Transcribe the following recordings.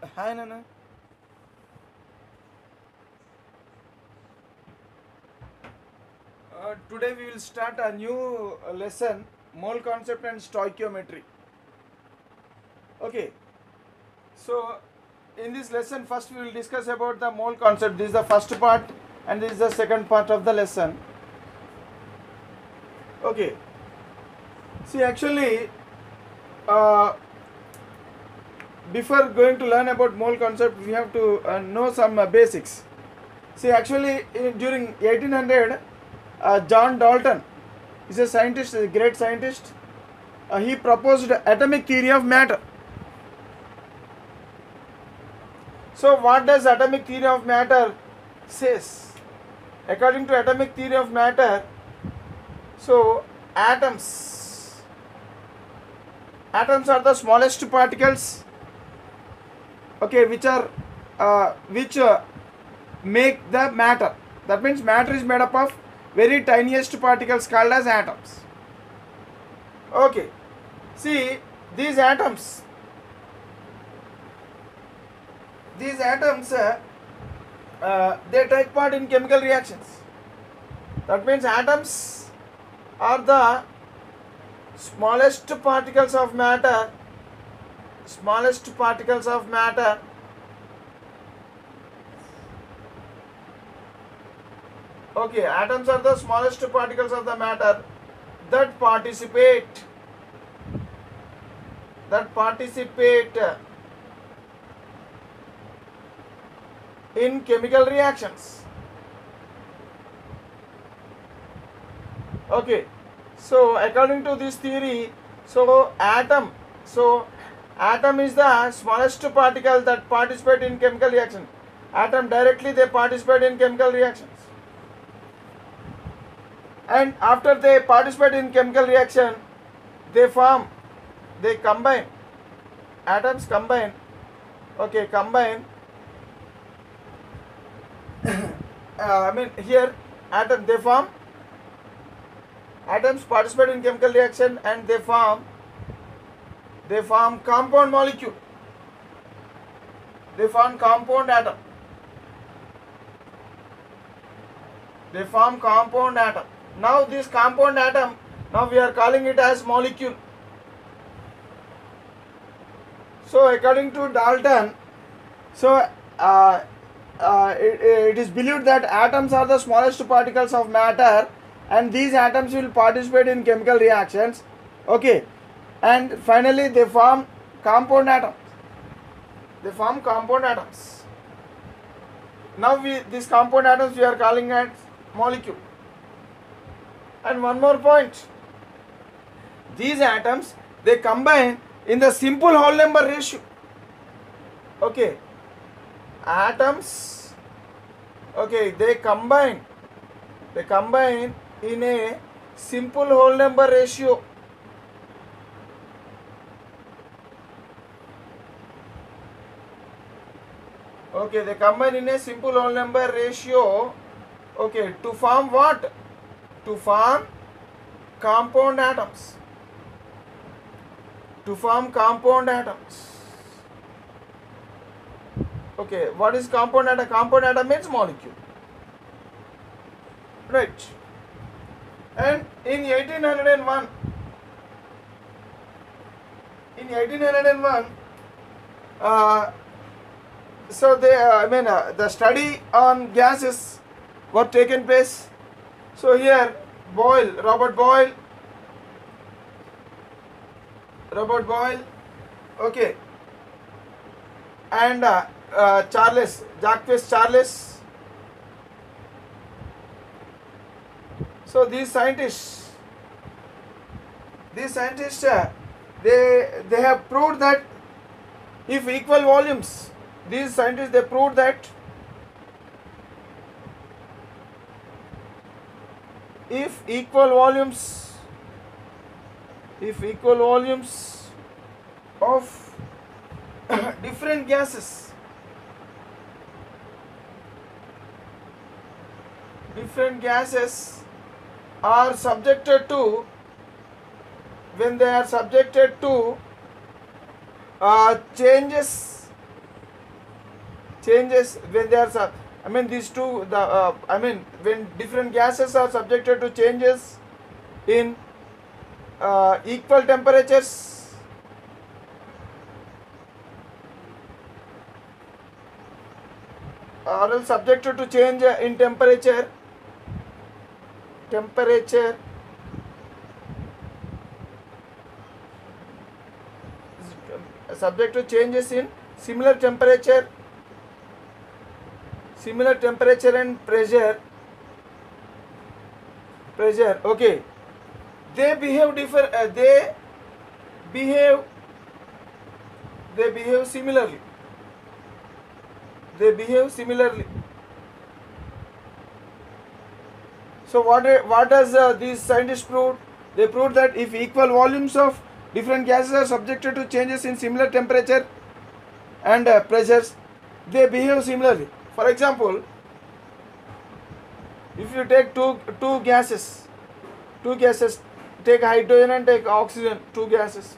Hi Nana. Today we will start a new lesson, mole concept and stoichiometry. Okay, so in this lesson first we will discuss about the mole concept. This is the first part and this is the second part of the lesson. Okay, see actually uh, before going to learn about mole concept we have to know some basics. See actually during 1800 John Dalton is a scientist, a great scientist. He proposed atomic theory of matter. So what does atomic theory of matter says? According to atomic theory of matter, so atoms are the smallest particles, okay, which make the matter. That means matter is made up of very tiniest particles called as atoms. Okay, see these atoms they take part in chemical reactions. That means atoms are the smallest particles of matter. Okay, atoms are the smallest particles of the matter that participate in chemical reactions. Okay, so according to this theory, atom is the smallest particle that participate in chemical reaction. Atom directly they participate in chemical reactions, and after they participate in chemical reaction, they combine. Atoms combine. Okay, combine. Here atoms participate in chemical reaction and they form compound molecule. They form compound atom. Now this compound atom, now we are calling it as molecule. So according to Dalton, it is believed that atoms are the smallest particles of matter and these atoms will participate in chemical reactions. Okay, and finally they form compound atoms. Now these compound atoms we are calling as molecule. And one more point, these atoms they combine in the simple whole number ratio. Okay, atoms, okay, they combine in a simple whole number ratio. Okay, they combine in a simple whole number ratio. Okay, to form what? To form compound atoms. Okay, what is compound atom? Compound atom means molecule. Right. And in 1801, the study on gases were taken place. So here Robert Boyle, okay, and Jacques Charles. So these scientists, they have proved that if equal volumes, these scientists they proved that if equal volumes of different gases are subjected to, when they are subjected to changes changes when they are I mean these two I mean when different gases are subjected to changes in equal temperatures, or else subjected to change in temperature subject to changes in similar temperature and pressure, okay, they behave similarly. So what does these scientists prove? They proved that if equal volumes of different gases are subjected to changes in similar temperature and pressures, they behave similarly. For example, if you take two gases, take hydrogen and take oxygen, two gases.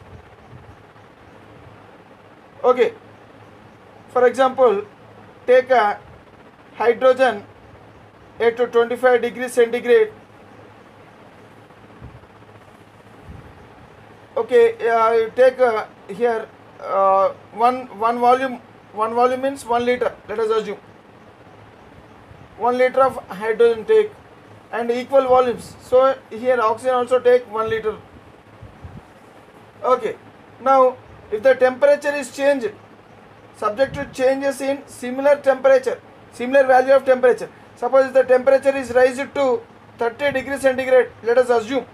Okay. For example, take a hydrogen at 25 degrees centigrade. Okay, you take here one volume. One volume means 1 liter. Let us assume 1 liter of hydrogen take, and equal volumes. So here oxygen also take 1 liter. Okay. Now, if the temperature is changed, subject to changes in similar value of temperature. Suppose the temperature is raised to 30 degrees centigrade. Let us assume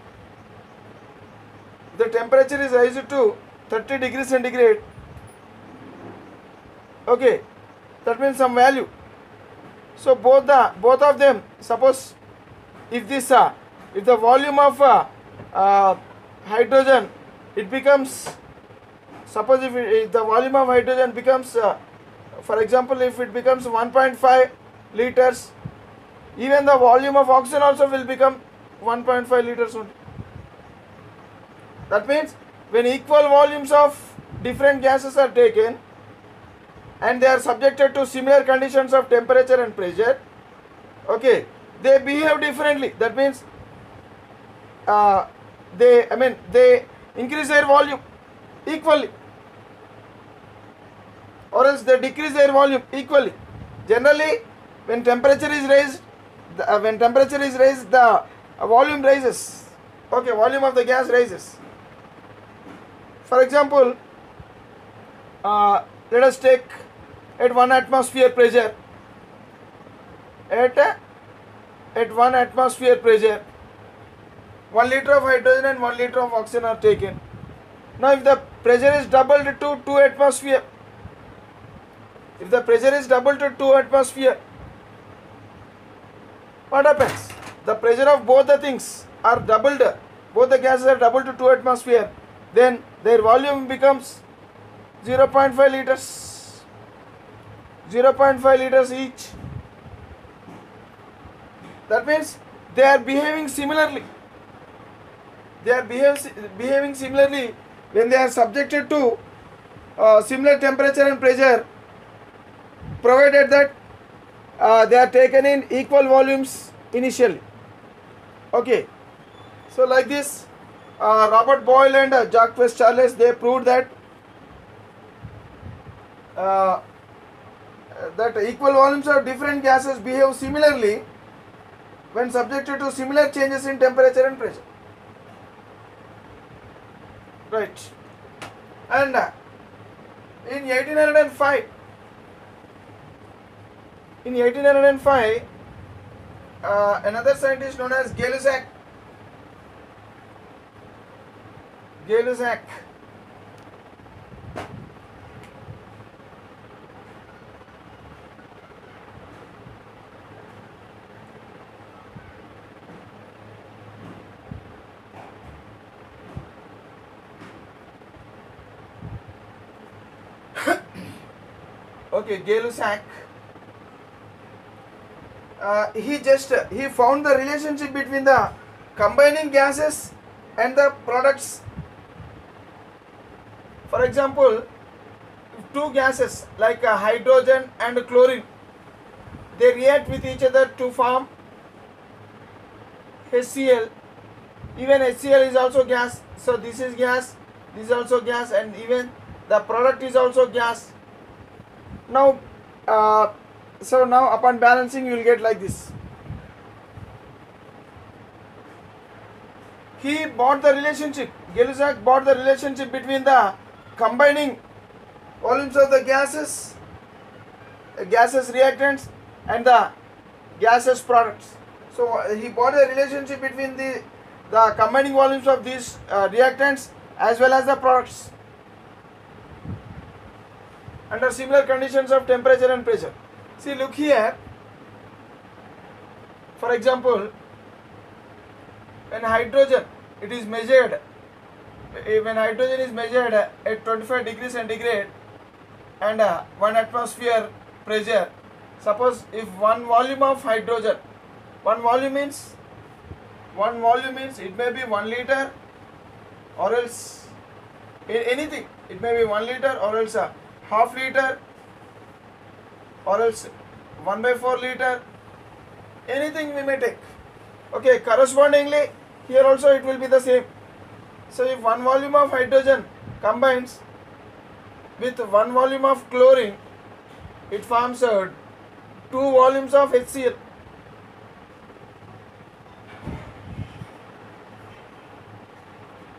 the temperature is raised to 30 degrees centigrade. Okay, that means some value. So both of them, suppose if the volume of hydrogen, it becomes, suppose if the volume of hydrogen becomes for example, if it becomes 1.5 liters, even the volume of oxygen also will become 1.5 liters only. That means when equal volumes of different gases are taken and they are subjected to similar conditions of temperature and pressure, okay, they behave differently. That means they increase their volume equally, or else they decrease their volume equally. Generally, when temperature is raised, the volume rises. Okay, volume of the gas rises. For example, let us take at 1 atmosphere pressure. At 1 atmosphere pressure, 1 liter of hydrogen and 1 liter of oxygen are taken. Now, if the pressure is doubled to 2 atmosphere, what happens? The pressure of both the things are doubled. Both the gases are doubled to 2 atmosphere. Then their volume becomes 0.5 liters. 0.5 liters each. That means they are behaving similarly. Behaving similarly when they are subjected to similar temperature and pressure, provided that they are taken in equal volumes initially. Okay. So like this, Robert Boyle and Jacques Charles, they proved that equal volumes of different gases behave similarly when subjected to similar changes in temperature and pressure. Right. And in 1805, another scientist known as Gay-Lussac. Okay, Gay-Lussac. He found the relationship between the combining gases and the products. For example, two gases like hydrogen and chlorine, they react with each other to form HCl. Even HCl is also gas, so this is gas, this is also gas, and even the product is also gas. Now so now upon balancing you will get like this. He bought the relationship, Gay-Lussac bought the relationship between the combining volumes of the gases reactants and the gaseous products. So he bought a relationship between the combining volumes of these reactants as well as the products under similar conditions of temperature and pressure. See, look here. For example, when hydrogen is measured at 25 degrees centigrade and 1 atmosphere pressure, suppose if one volume of hydrogen, one volume means it may be 1 liter or else anything, it may be 1 liter or else a half liter or else 1/4 liter, anything we may take. Okay, correspondingly here also it will be the same. So if one volume of hydrogen combines with one volume of chlorine, it forms 2 volumes of HCl.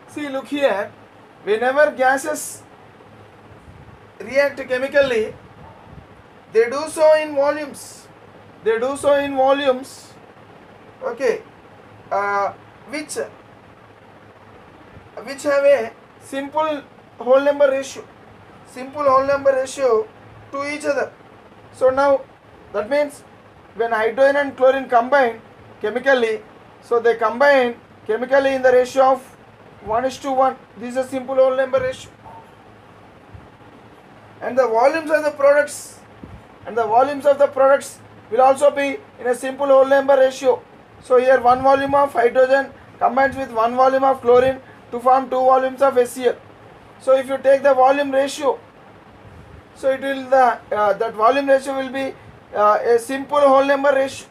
See, look here, whenever gases react chemically, they do so in volumes. Okay, which have a simple whole number ratio to each other. So now that means when hydrogen and chlorine combine chemically, so they combine chemically in the ratio of 1:1. This is a simple whole number ratio. And the volumes of the products will also be in a simple whole number ratio. So here one volume of hydrogen combines with one volume of chlorine to form 2 volumes of HCl. So if you take the volume ratio, so it will that volume ratio will be a simple whole number ratio.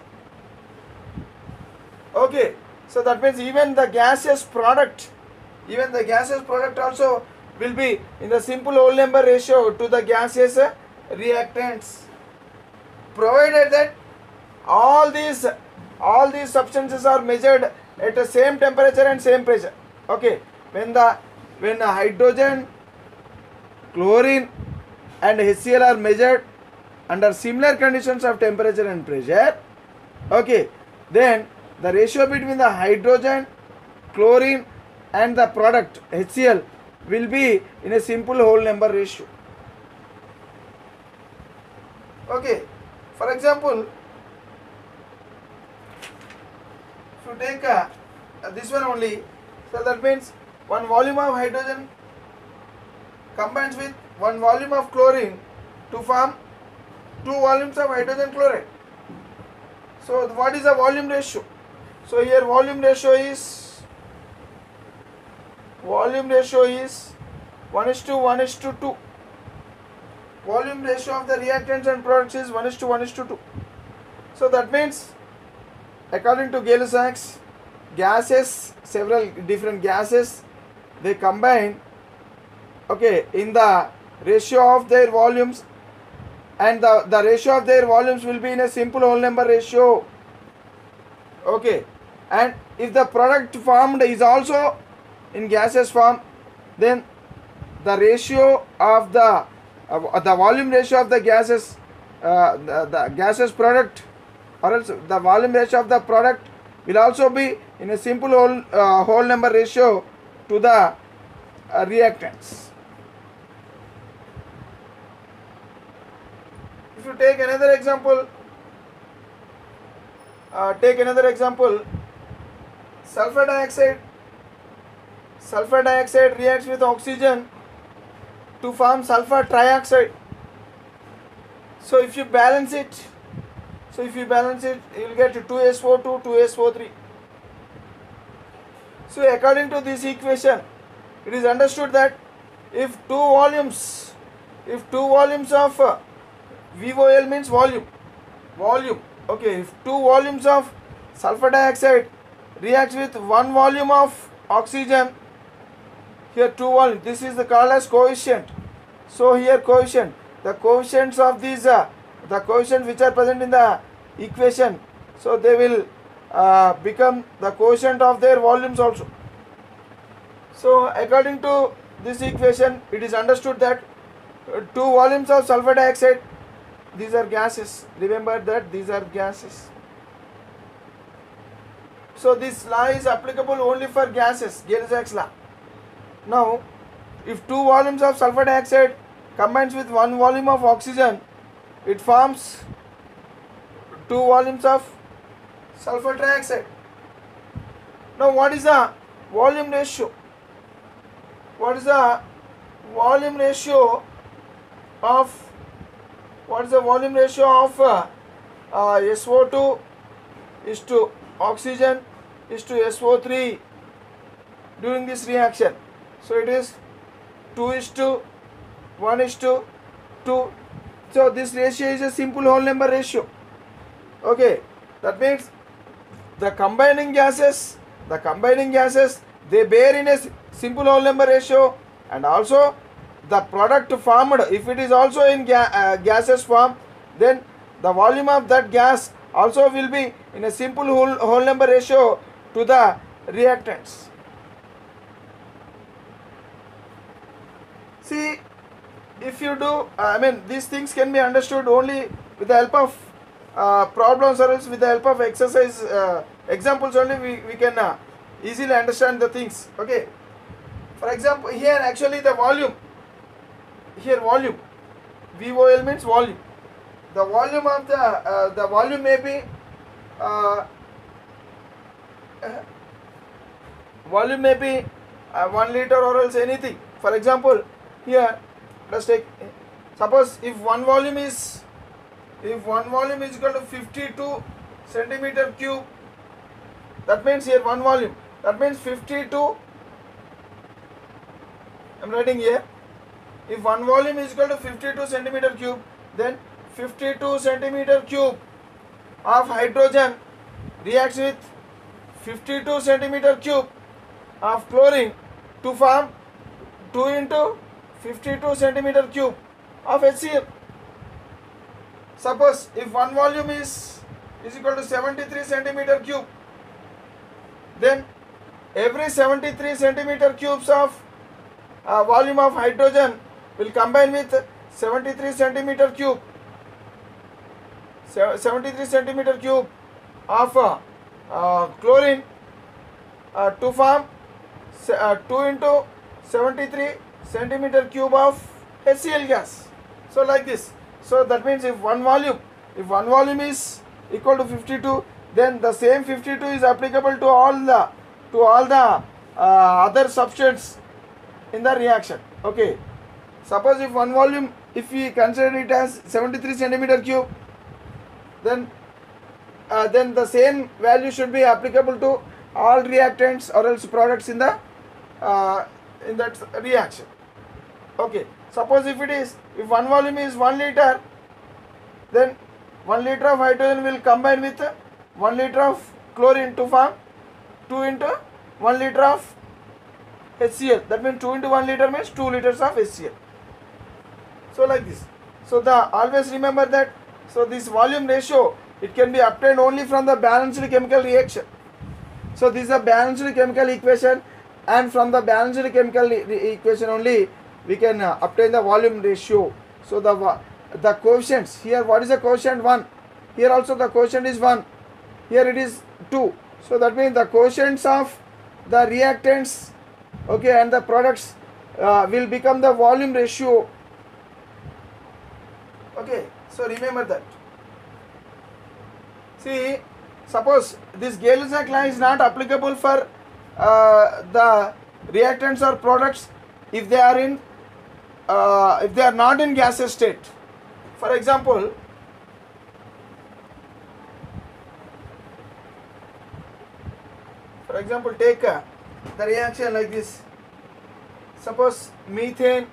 Okay, so that means even the gaseous product also will be in the simple whole number ratio to the gaseous reactants, provided that all these substances are measured at the same temperature and same pressure. Okay, when the hydrogen, chlorine and HCl are measured under similar conditions of temperature and pressure, okay, then the ratio between the hydrogen, chlorine and the product HCl will be in a simple whole number ratio. Okay, for example, if you take this one only, so that means one volume of hydrogen combines with one volume of chlorine to form 2 volumes of hydrogen chloride. So what is the volume ratio? So here volume ratio is 1:1:2. Volume ratio of the reactants and products is 1:1:2. So that means, according to Gay-Lussac, gases, several different gases, they combine, okay, in the ratio of their volumes, and the ratio of their volumes will be in a simple whole number ratio. Okay, and if the product formed is also in gaseous form, then the ratio of the volume ratio of the gases, the gaseous product, or else the volume ratio of the product will also be in a simple whole number ratio to the reactants. If you take another example, sulfur dioxide reacts with oxygen to form sulfur trioxide. So if you balance it, you will get 2SO2, 2SO3. So according to this equation, it is understood that if two volumes if two volumes of VOL means volume, okay, if two volumes of sulfur dioxide reacts with one volume of oxygen, here two volumes, this is called as coefficient. So here coefficient, the coefficients of these the coefficients which are present in the equation, so they will become the coefficient of their volumes also. So according to this equation, it is understood that two volumes of sulfur dioxide, these are gases, remember that these are gases. So this law is applicable only for gases, Gay-Lussac's law. Now, if two volumes of sulfur dioxide combines with one volume of oxygen, it forms two volumes of sulfur dioxide. Now, what is the volume ratio? What is the volume ratio of SO2 is to oxygen is to SO3 during this reaction? So it is 2:1:2. So this ratio is a simple whole number ratio. Okay, that means the combining gases they bear in a simple whole number ratio, and also the product formed, if it is also in gaseous form, then the volume of that gas also will be in a simple whole number ratio to the reactants. See, if you do, these things can be understood only with the help of problems, or else with the help of exercise examples only we can easily understand the things. Okay, for example, here actually the volume, volume, VOL means volume. The volume of the volume may be volume may be 1 liter or else anything. For example, here let's take, suppose if one volume is equal to 52 centimeter cube, that means here one volume, that means 52, I am writing here, if one volume is equal to 52 centimeter cube, then 52 centimeter cube of hydrogen reacts with 52 centimeter cube of chlorine to form 2 into 52 centimeter cube of HCl. Suppose if one volume is equal to 73 centimeter cube, then every 73 centimeter cubes of volume of hydrogen will combine with 73 centimeter cube of chlorine to form 2 into 73 centimeter cube of HCl gas. So like this. So that means if one volume is equal to 52, then the same 52 is applicable to all the other substrates in the reaction. Okay, suppose if one volume, if we consider it as 73 centimeter cube, then the same value should be applicable to all reactants or else products in the in that reaction. Okay, suppose if one volume is 1 liter, then 1 liter of hydrogen will combine with 1 liter of chlorine to form 2 into 1 liter of HCl. That means 2 into 1 liter means 2 liters of HCl. So like this. So always remember that. So this volume ratio, it can be obtained only from the balanced chemical reaction. So this is a balanced chemical equation, and from the balanced chemical equation only we can obtain the volume ratio. So the coefficients here, what is the coefficient? 1. Here also the coefficient is 1. Here it is 2. So that means the coefficients of the reactants, okay, and the products will become the volume ratio. Okay, so remember that. See, suppose this Gay-Lussac law is not applicable for the reactants or products if they are not in gaseous state. For example, take the reaction like this. Suppose methane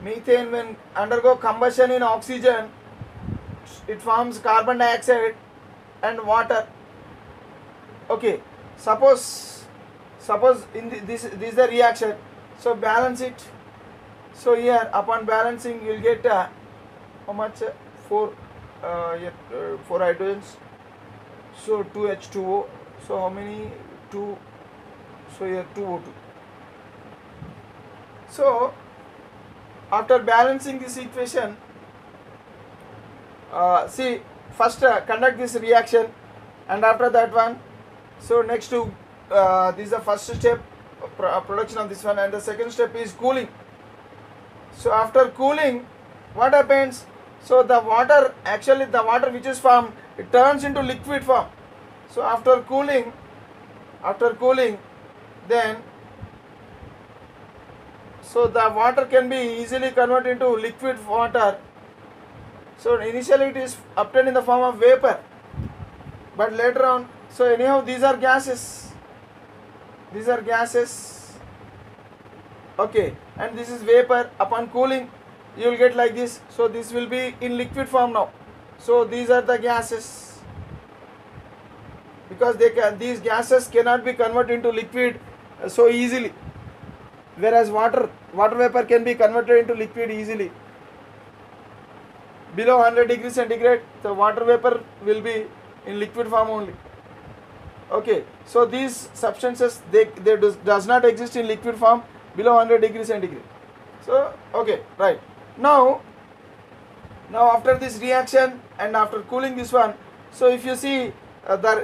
methane when undergo combustion in oxygen, it forms carbon dioxide and water. Okay, suppose in this is the reaction, so balance it. So here upon balancing you will get how much? 4 hydrogens, so 2H2O, so how many? 2, so here 2O2. So after balancing this equation, see, first conduct this reaction, and after that one, so next to this is the first step, production of this one, and the second step is cooling. So after cooling, what happens? So the water, actually the water which is formed, it turns into liquid form. So after cooling, then so the water can be easily converted into liquid water. So initially it is obtained in the form of vapor, but later on, so anyhow these are gases, okay, and this is vapor. Upon cooling you will get like this, so this will be in liquid form now. So these are the gases, because these gases cannot be converted into liquid so easily, whereas water vapor can be converted into liquid easily. Below 100 degrees centigrade, the water vapor will be in liquid form only. Okay, so these substances, they does not exist in liquid form below 100 degrees centigrade. So okay, right. Now after this reaction and after cooling this one, so if you see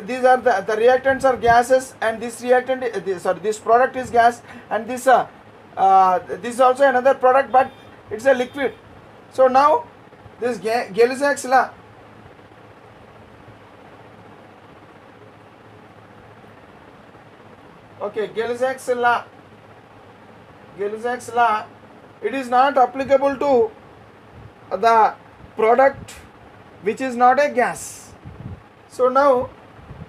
these are the reactants are gases, and this reactant this product is gas, and this is also another product, but it's a liquid. So now this Gay-Lussac's law, okay, Gay-Lussac's law, it is not applicable to the product which is not a gas. So now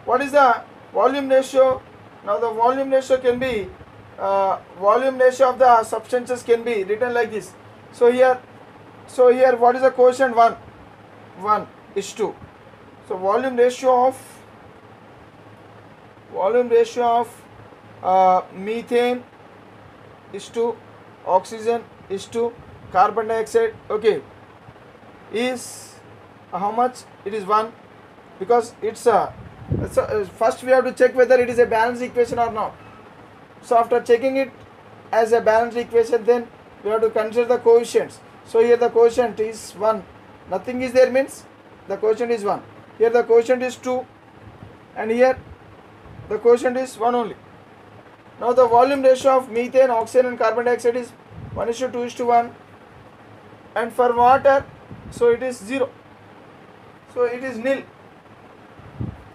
what is the volume ratio? Now the volume ratio can be volume ratio of the substances can be written like this. So here what is the quotient? 1:2. So volume ratio of methane is to oxygen is to carbon dioxide, okay, is how much? It is 1, because it's first we have to check whether it is a balanced equation or not. So after checking it as a balanced equation, then we have to consider the coefficients. So here the quotient is 1, nothing is there means the quotient is 1. Here the quotient is 2, and here the quotient is 1 only. Now the volume ratio of methane, oxygen and carbon dioxide is 1:2:1, and for water, so it is 0, so it is nil.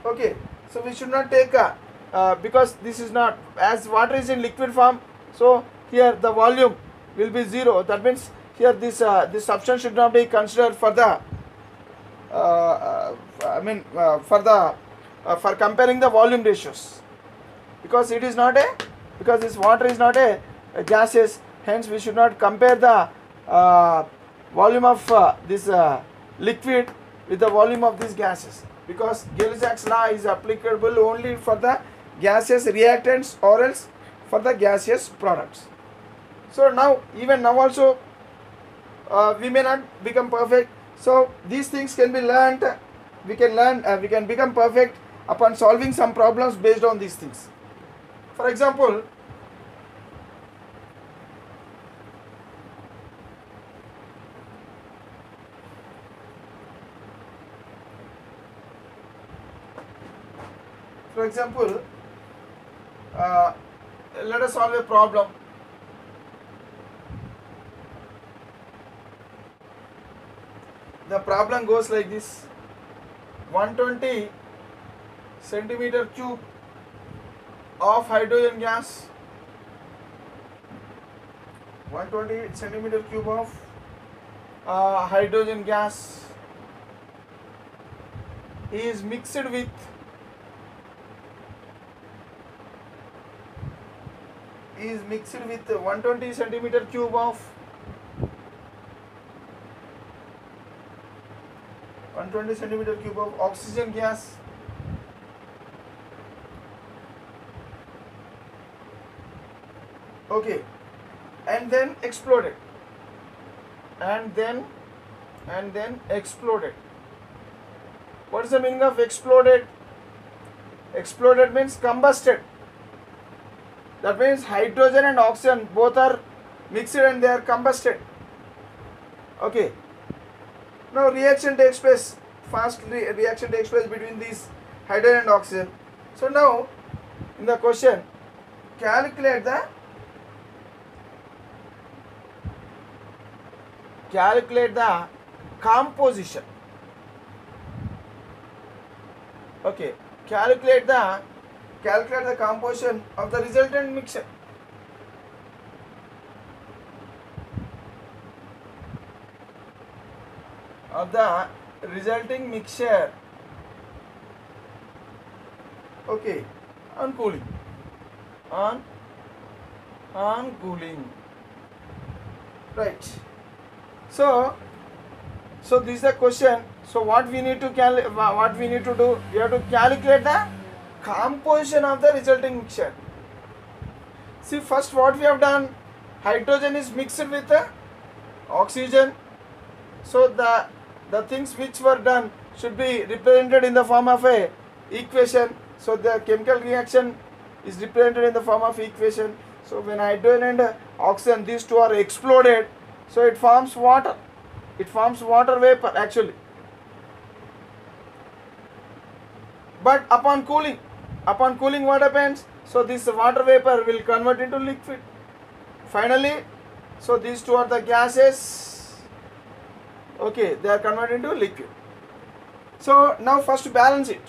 Okay, so we should not take because this is not, as water is in liquid form, so here the volume will be 0. That means here this substance should not be considered for the for comparing the volume ratios, because it is not because this water is not a gaseous, hence we should not compare the volume of this liquid with the volume of these gases, because Gay-Lussac's law is applicable only for the gaseous reactants or else for the gaseous products. So now also we may not become perfect, so these things can be learnt. We can become perfect upon solving some problems based on these things. For example, let us solve a problem. The problem goes like this: 120 centimeter cube of hydrogen gas, 120 centimeter cube of hydrogen gas is mixed with 120 centimeter cube of 120 centimeter cube of oxygen gas. Okay, and then exploded, and then exploded. What is the meaning of exploded? Exploded means combusted. That means hydrogen and oxygen both are mixed and they are combusted. Okay. Now reaction takes place. Fast reaction takes place between these hydrogen and oxygen. So now in the question, calculate the composition. Okay, calculate the composition of the resultant mixture. Okay, on cooling. On cooling. Right. So this is the question. So what we need to do? We have to calculate the composition of the resulting mixture. See, first what we have done, hydrogen is mixed with the oxygen. So the things which were done should be represented in the form of a equation. So the chemical reaction is represented in the form of equation. So when hydrogen and oxygen, these two are exploded, so it forms water. It forms water vapor actually. But upon cooling what happens? So this water vapor will convert into liquid. Finally, so these two are the gases. Okay, they are converted into liquid. So now first balance it.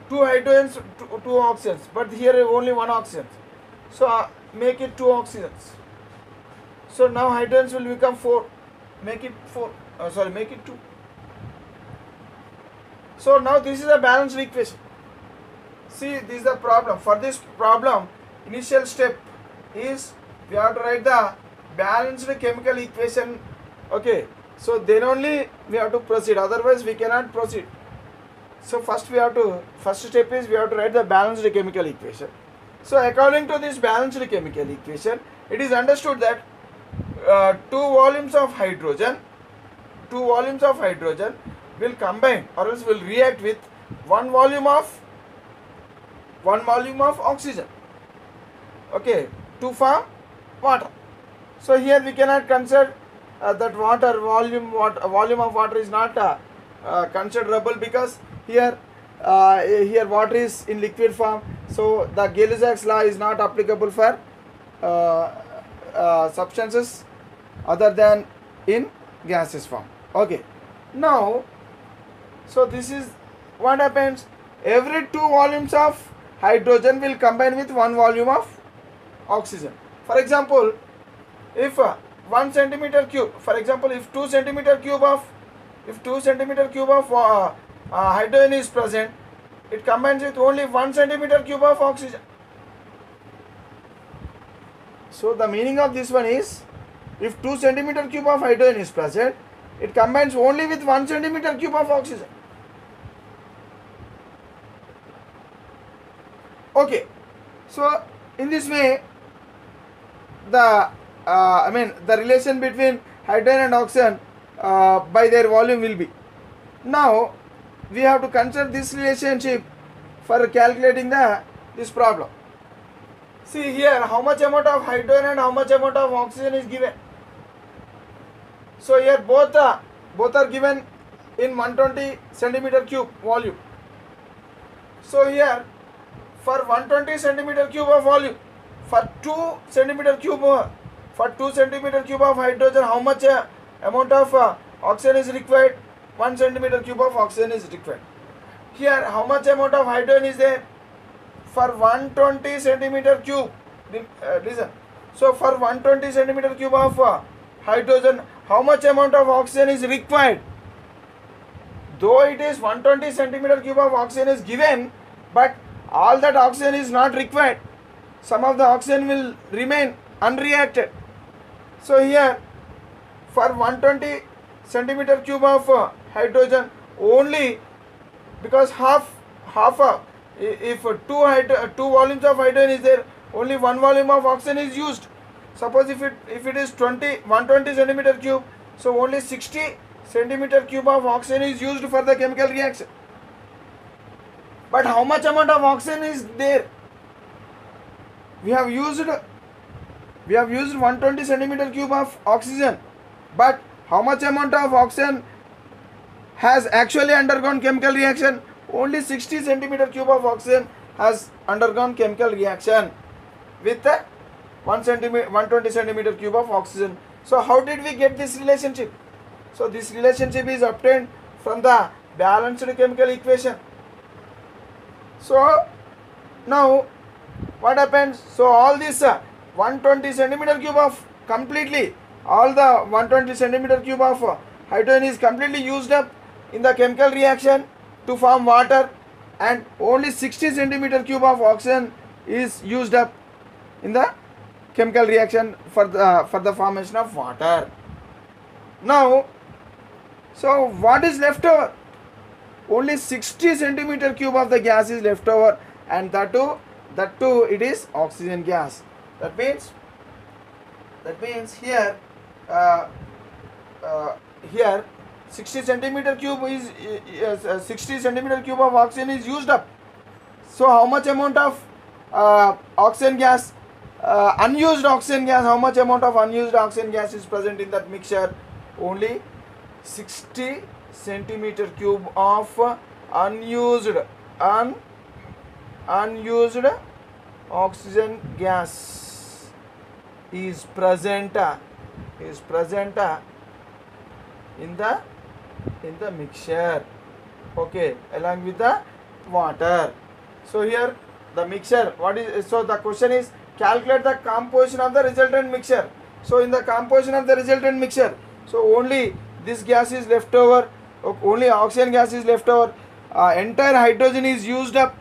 2 hydrogens, 2 oxygens, but here only 1 oxygen. So make it 2 oxygens. So now hydrogens will become 4. Make it 4. Make it 2. So now this is a balanced equation. See, this is the problem. For this problem, initial step is we have to write the balanced chemical equation. Okay. So then only we have to proceed. Otherwise, we cannot proceed. So first step is we have to write the balanced chemical equation. So according to this balanced chemical equation, it is understood that 2 volumes of hydrogen will combine or else will react with 1 volume of oxygen. Okay, to form water. So here we cannot consider that volume of water is not considerable, because here water is in liquid form. So the Gay-Lussac's law is not applicable for substances other than in gaseous form. Okay. Now, so this is what happens. Every 2 volumes of hydrogen will combine with 1 volume of oxygen. For example, if 1 centimeter cube, for example, if 2 centimeter cube of hydrogen is present, it combines with only 1 centimeter cube of oxygen. So the meaning of this one is, if 2 centimeter cube of hydrogen is present, it combines only with 1 centimeter cube of oxygen. Okay, so in this way, the relation between hydrogen and oxygen by their volume will be. Now we have to consider this relationship for calculating this problem. See here, how much amount of hydrogen and how much amount of oxygen is given. So here both are given in 120 centimeter cube volume. So here for 120 centimeter cube of volume, for 2 centimeter cube of hydrogen, how much amount of oxygen is required? 1 centimeter cube of oxygen is required. Here how much amount of hydrogen is there? For 120 centimeter cube, listen. So for 120 centimeter cube of hydrogen, how much amount of oxygen is required? Though it is 120 centimeter cube of oxygen is given, but all that oxygen is not required. Some of the oxygen will remain unreacted. So here for 120 centimeter cube of hydrogen, only because half of, if two volumes of hydrogen is there, only one volume of oxygen is used. Suppose if it is 120 centimeter cube, so only 60 centimeter cube of oxygen is used for the chemical reaction. But how much amount of oxygen is there? We have used 120 centimeter cube of oxygen, but how much amount of oxygen has actually undergone chemical reaction? Only 60 centimeter cube of oxygen has undergone chemical reaction with 120 centimeter cube of oxygen. So how did we get this relationship? So this relationship is obtained from the balanced chemical equation. So now what happens? So all this 120 centimeter cube of completely, all the 120 centimeter cube of hydrogen is completely used up in the chemical reaction to form water, and only 60 centimeter cube of oxygen is used up in the chemical reaction for the formation of water. Now, so what is left over? Only 60 centimeter cube of the gas is left over, and that too it is oxygen gas. That means here here 60 centimeter cube is 60 centimeter cube of oxygen is used up. So how much amount of oxygen gas, unused oxygen gas, how much amount of unused oxygen gas is present in that mixture? Only 60 centimeter cube of unused oxygen gas is present in the mixture, okay, along with the water. So here the mixture, so the question is calculate the composition of the resultant mixture. So in the composition of the resultant mixture, so only this gas is left over, only oxygen gas is left over, entire hydrogen is used up,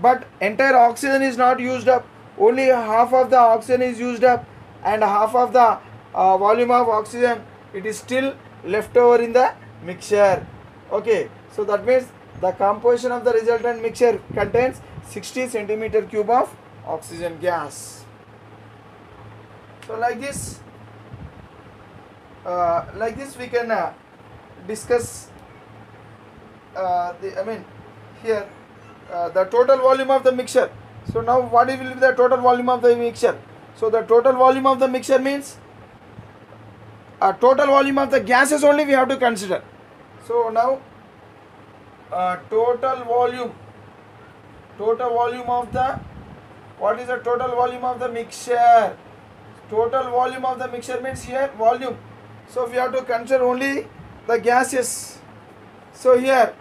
but entire oxygen is not used up, only half of the oxygen is used up, and half of the volume of oxygen, it is still left over in the mixture. Okay, so that means the composition of the resultant mixture contains 60 centimeter cube of oxygen gas. So like this we can discuss here the total volume of the mixture. So now what will be the total volume of the mixture? So the total volume of the mixture means total volume of the gases only we have to consider. So now total volume of the, what is the total volume of the mixture? Total volume of the mixture means here volume. So we have to consider only the gases. So here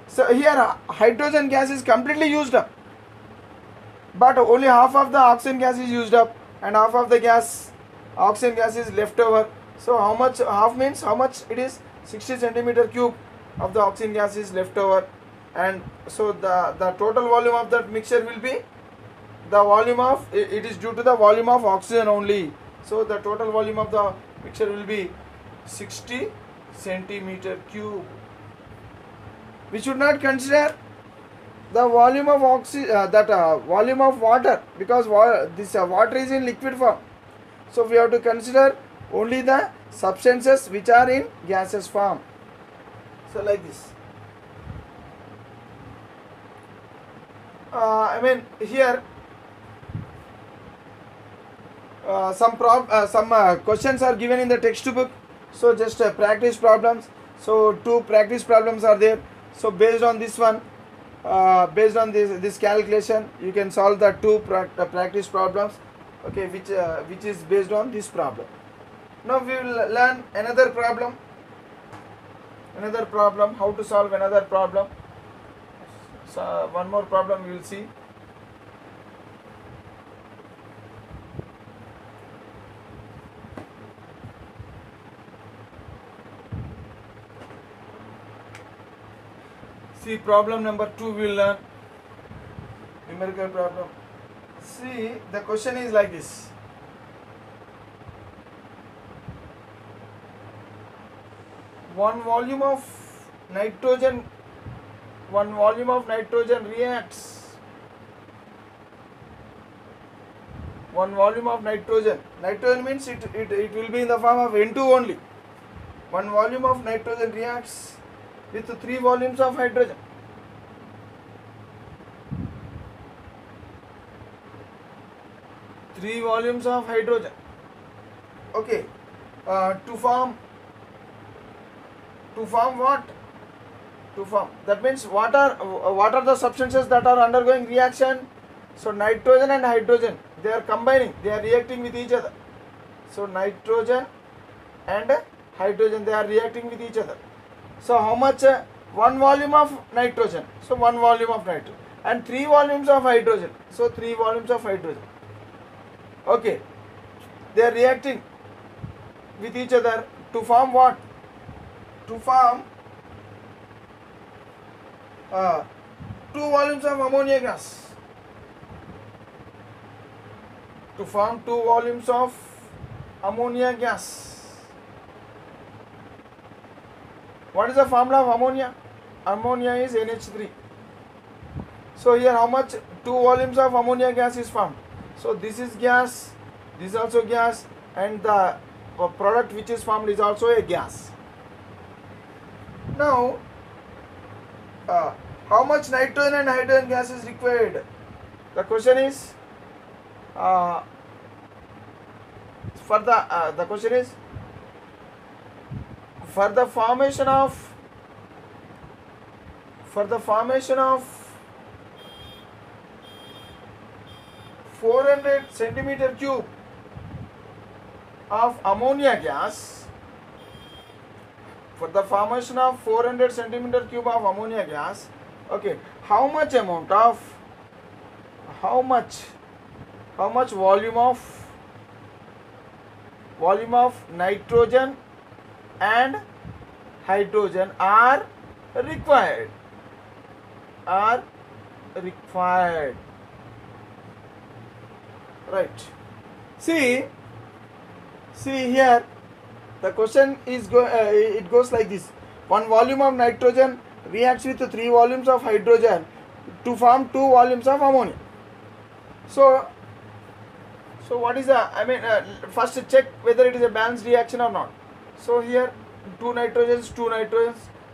so here hydrogen gas is completely used up, but only half of the oxygen gas is used up, and half of the oxygen gas is left over. So how much, half means how much it is? 60 centimeter cube of the oxygen gas is left over, and so the total volume of that mixture will be the volume of, it is due to the volume of oxygen only. So the total volume of the mixture will be 60 centimeter cube. We should not consider the volume of volume of water, because this water is in liquid form. So we have to consider only the substances which are in gaseous form. So like this. Here some questions are given in the textbook. So just practice problems. So 2 practice problems are there. So based on this one, based on this calculation, you can solve the 2 practice problems, okay, which is based on this problem. Now we will learn another problem, how to solve another problem. So one more problem you will see. See, problem number 2 we will learn, numerical problem. See, the question is like this. one volume of nitrogen reacts, one volume of nitrogen means it will be in the form of N2 only. One volume of nitrogen reacts with 3 volumes of hydrogen. Three volumes of hydrogen. Okay, to form what? To form, that means what are the substances that are undergoing reaction? So nitrogen and hydrogen, they are combining, they are reacting with each other. So nitrogen and hydrogen, they are reacting with each other. So how much? 1 volume of nitrogen, so 1 volume of nitrogen, and 3 volumes of hydrogen, so 3 volumes of hydrogen. Okay, they are reacting with each other to form what? To form 2 volumes of ammonia gas. To form 2 volumes of ammonia gas. What is the formula of ammonia? Ammonia is NH3. So here how much? 2 volumes of ammonia gas is formed. So this is gas, this is also gas, and the product which is formed is also a gas. Now, how much nitrogen and hydrogen gas is required? The question is, the question is, for the formation of 400 centimeter cube of ammonia gas, for the formation of 400 centimeter cube of ammonia gas, okay, how much volume of nitrogen and hydrogen are required? Right. See here, the question is it goes like this: 1 volume of nitrogen reacts with 3 volumes of hydrogen to form 2 volumes of ammonia. So what is the, first check whether it is a balanced reaction or not. So here 2 nitrogens,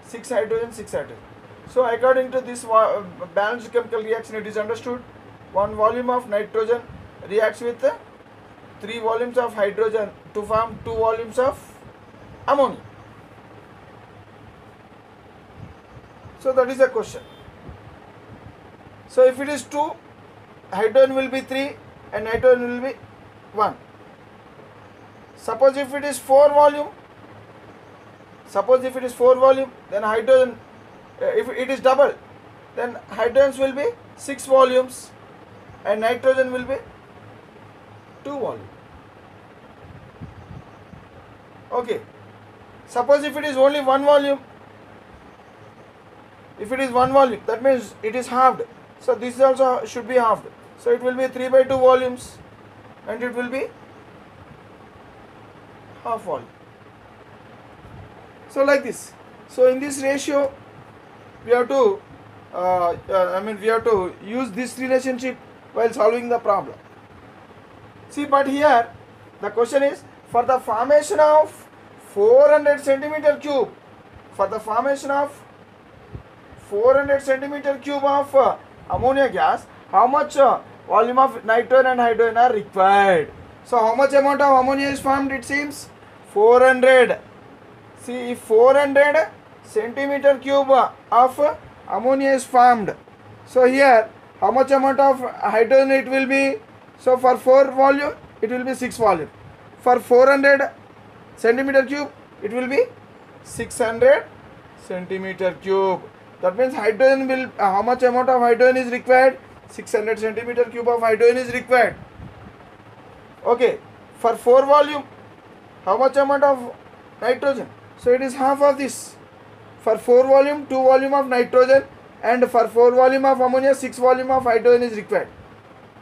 6 hydrogens, 6 hydrogens. So according to this balanced chemical reaction, it is understood 1 volume of nitrogen reacts with 3 volumes of hydrogen to form 2 volumes of ammonia. So that is the question. So if it is 2, hydrogen will be 3 and nitrogen will be 1. Suppose if it is 4 volume, then hydrogen, if it is double, then hydrogens will be 6 volumes and nitrogen will be 2 volumes. Okay. Suppose if it is only 1 volume, that means it is halved. So this also should be halved. So it will be 3/2 volumes and it will be half volume. So like this. So in this ratio, we have to use this relationship while solving the problem. See, but here the question is, for the formation of 400 centimeter cube, of ammonia gas, how much volume of nitrogen and hydrogen are required? So how much amount of ammonia is formed? It seems 400. See, if 400 centimeter cube of ammonia is formed, so here how much amount of hydrogen it will be? So for 4 volume it will be 6 volume. For 400 centimeter cube it will be 600 centimeter cube. That means hydrogen will, how much amount of hydrogen is required? 600 centimeter cube of hydrogen is required. Okay, for 4 volume, how much amount of nitrogen? So it is half of this. For 4 volume, 2 volume of nitrogen, and for 4 volume of ammonia, 6 volume of hydrogen is required.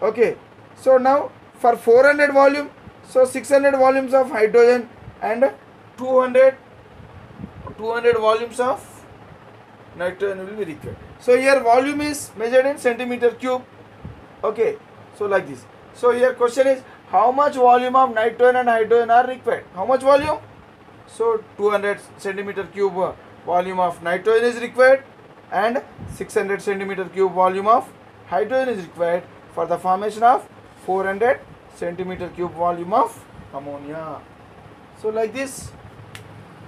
Okay, so now for 400 volume, so 600 volumes of hydrogen and 200 200 volumes of nitrogen will be required. So here volume is measured in centimeter cube. Okay, so like this. So here question is, how much volume of nitrogen and hydrogen are required? How much volume? So 200 centimeter cube volume of nitrogen is required and 600 centimeter cube volume of hydrogen is required for the formation of 400 centimeter cube volume of ammonia. So like this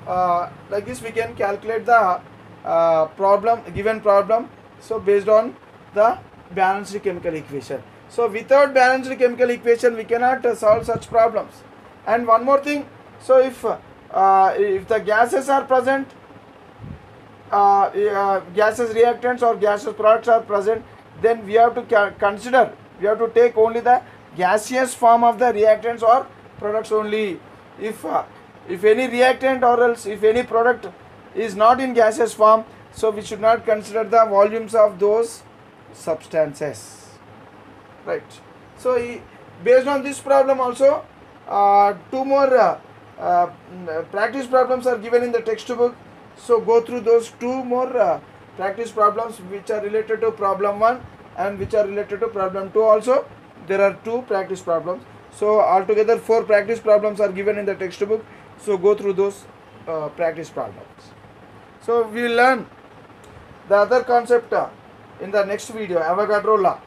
we can calculate the given problem. So based on the balanced chemical equation. So without balanced chemical equation we cannot solve such problems. And one more thing, so if the gases are present, gaseous reactants or gaseous products are present, then we have to take only the gaseous form of the reactants or products only. If any reactant or else if any product is not in gaseous form, so we should not consider the volumes of those substances, right? So based on this problem also, two more practice problems are given in the textbook. So go through those two more practice problems which are related to problem 1 and which are related to problem 2 also. There are 2 practice problems. So altogether 4 practice problems are given in the textbook. So go through those practice problems. So we will learn the other concept in the next video, Avogadro law.